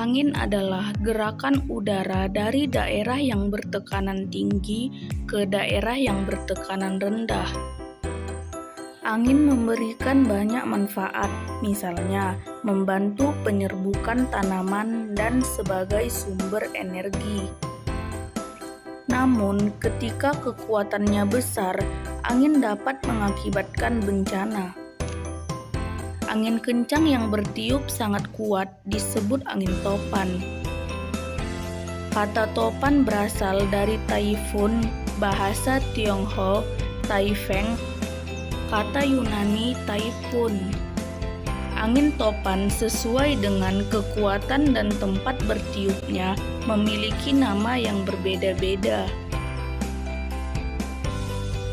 Angin adalah gerakan udara dari daerah yang bertekanan tinggi ke daerah yang bertekanan rendah. Angin memberikan banyak manfaat, misalnya membantu penyerbukan tanaman dan sebagai sumber energi. Namun, ketika kekuatannya besar, angin dapat mengakibatkan bencana. Angin kencang yang bertiup sangat kuat disebut angin topan. Kata topan berasal dari Taifun, bahasa Tionghoa Taifeng, kata Yunani Taifun. Angin topan sesuai dengan kekuatan dan tempat bertiupnya memiliki nama yang berbeda-beda.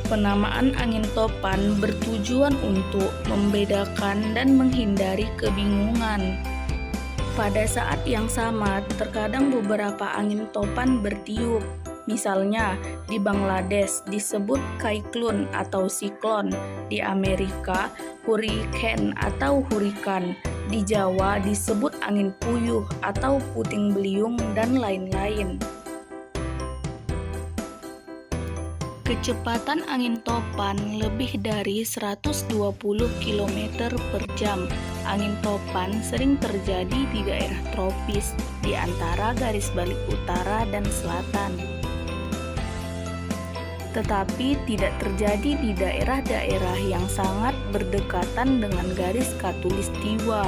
Penamaan angin topan bertujuan untuk membedakan dan menghindari kebingungan. Pada saat yang sama, terkadang beberapa angin topan bertiup. Misalnya, di Bangladesh disebut cyclone atau siklon, di Amerika hurricane atau hurikan, di Jawa disebut angin puyuh atau puting beliung, dan lain-lain. Kecepatan angin topan lebih dari 120 km per jam. Angin topan sering terjadi di daerah tropis, di antara garis balik utara dan selatan. Tetapi tidak terjadi di daerah-daerah yang sangat berdekatan dengan garis khatulistiwa.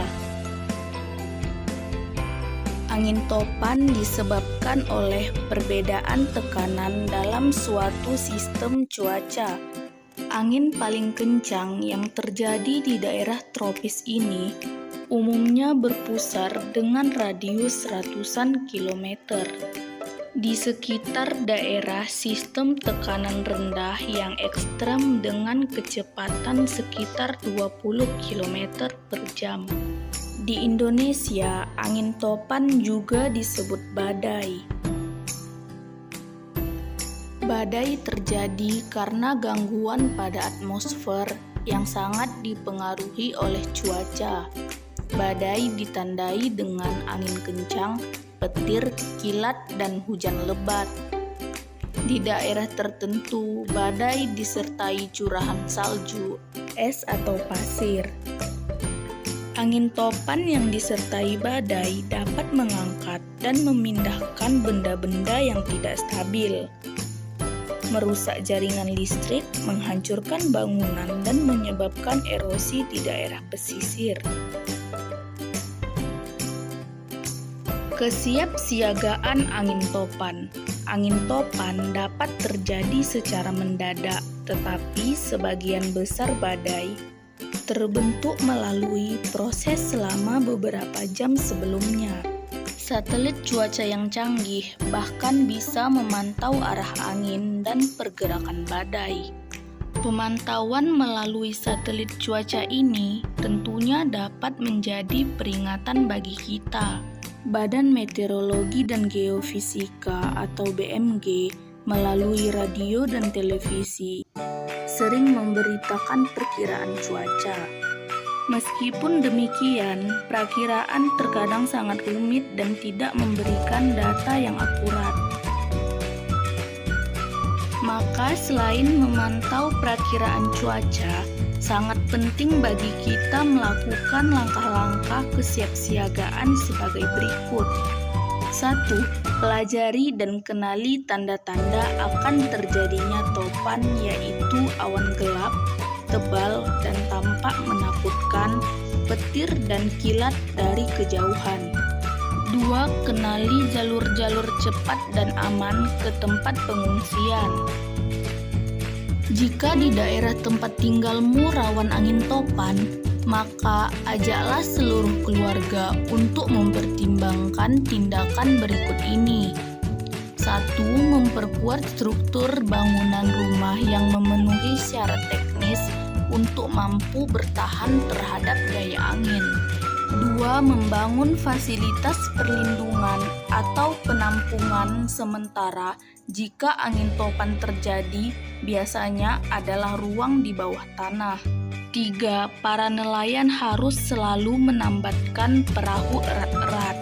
Angin topan disebabkan oleh perbedaan tekanan dalam suatu sistem cuaca. Angin paling kencang yang terjadi di daerah tropis ini umumnya berpusar dengan radius ratusan kilometer. Di sekitar daerah sistem tekanan rendah yang ekstrem dengan kecepatan sekitar 20 km per jam. Di Indonesia, angin topan juga disebut badai. Badai terjadi karena gangguan pada atmosfer yang sangat dipengaruhi oleh cuaca. Badai ditandai dengan angin kencang, petir, kilat, dan hujan lebat. Di daerah tertentu, badai disertai curahan salju, es atau pasir. Angin topan yang disertai badai dapat mengangkat dan memindahkan benda-benda yang tidak stabil, merusak jaringan listrik, menghancurkan bangunan, dan menyebabkan erosi di daerah pesisir. Kesiapsiagaan angin topan. Angin topan dapat terjadi secara mendadak, tetapi sebagian besar badai terbentuk melalui proses selama beberapa jam sebelumnya. Satelit cuaca yang canggih bahkan bisa memantau arah angin dan pergerakan badai. Pemantauan melalui satelit cuaca ini tentunya dapat menjadi peringatan bagi kita. Badan Meteorologi dan Geofisika atau BMG melalui radio dan televisi sering memberitakan perkiraan cuaca. Meskipun demikian, perakiraan terkadang sangat rumit dan tidak memberikan data yang akurat. Maka selain memantau perakiraan cuaca, sangat penting bagi kita melakukan langkah-langkah kesiapsiagaan sebagai berikut. 1. Pelajari dan kenali tanda-tanda akan terjadinya topan, yaitu awan gelap, tebal, dan tampak menakutkan, petir dan kilat dari kejauhan. 2. Kenali jalur-jalur cepat dan aman ke tempat pengungsian. Jika di daerah tempat tinggalmu rawan angin topan, maka ajaklah seluruh keluarga untuk mempertimbangkan tindakan berikut ini. 1. Memperkuat struktur bangunan rumah yang memenuhi syarat teknis untuk mampu bertahan terhadap gaya angin. 2. Membangun fasilitas perlindungan atau penampungan sementara jika angin topan terjadi, biasanya adalah ruang di bawah tanah. 3. Para nelayan harus selalu menambatkan perahu erat-erat.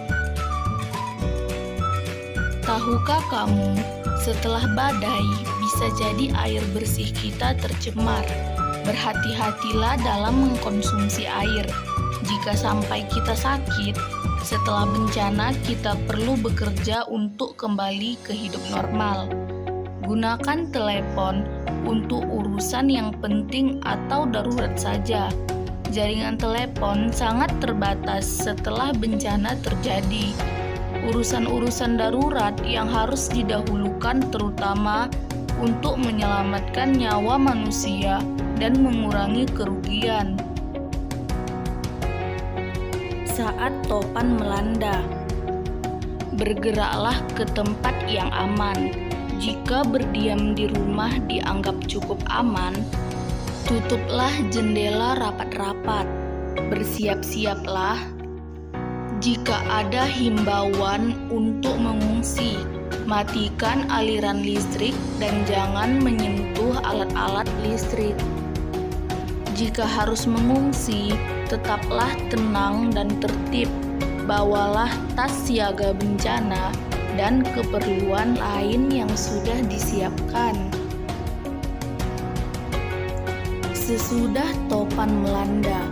Tahukah kamu, setelah badai bisa jadi air bersih kita tercemar. Berhati-hatilah dalam mengkonsumsi air. Jika sampai kita sakit, setelah bencana kita perlu bekerja untuk kembali ke hidup normal. Gunakan telepon untuk urusan yang penting atau darurat saja. Jaringan telepon sangat terbatas setelah bencana terjadi. Urusan-urusan darurat yang harus didahulukan terutama untuk menyelamatkan nyawa manusia dan mengurangi kerugian. Saat topan melanda, bergeraklah ke tempat yang aman. Jika berdiam di rumah dianggap cukup aman, tutuplah jendela rapat-rapat. Bersiap-siaplah jika ada himbauan untuk mengungsi. Matikan aliran listrik dan jangan menyentuh alat-alat listrik. Jika harus mengungsi, tetaplah tenang dan tertib. Bawalah tas siaga bencana dan keperluan lain yang sudah disiapkan. Sesudah topan melanda,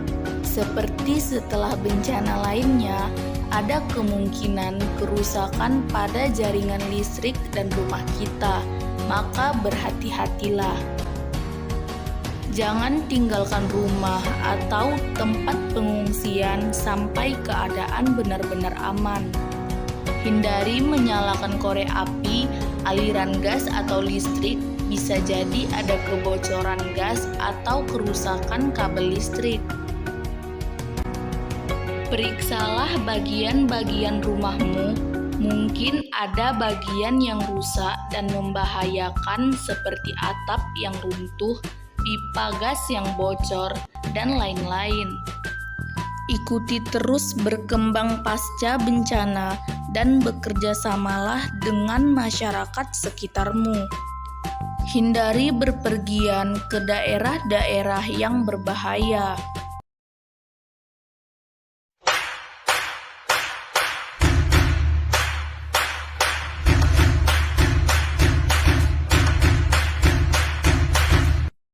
seperti setelah bencana lainnya, ada kemungkinan kerusakan pada jaringan listrik dan rumah kita, maka berhati-hatilah. Jangan tinggalkan rumah atau tempat pengungsian sampai keadaan benar-benar aman. Hindari menyalakan korek api, aliran gas atau listrik, bisa jadi ada kebocoran gas atau kerusakan kabel listrik. Periksalah bagian-bagian rumahmu, mungkin ada bagian yang rusak dan membahayakan seperti atap yang runtuh, pipa gas yang bocor, dan lain-lain. Ikuti terus berkembang pasca bencana dan bekerja samalah dengan masyarakat sekitarmu. Hindari berpergian ke daerah-daerah yang berbahaya.